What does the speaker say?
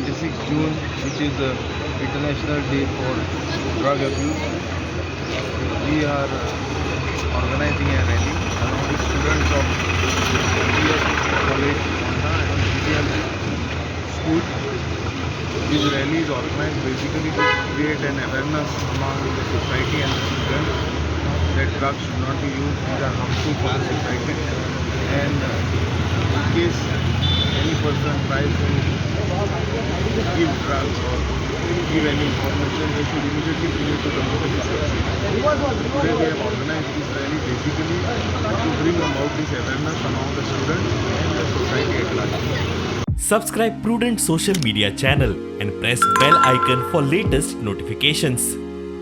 26th June, which is the International Day for Drug Abuse, we are organizing a rally along with students of BS College, Honda and BTL School. This rally is organized basically to create an awareness among the society and the students that drugs should not be used, these are harmful for the society, and in case any person tries to give drugs or give any information, they should immediately bring it to the notice of the Today we have organized this rally basically to bring about this awareness among the students and the society at large. Subscribe Prudent social media channel and press bell icon for latest notifications.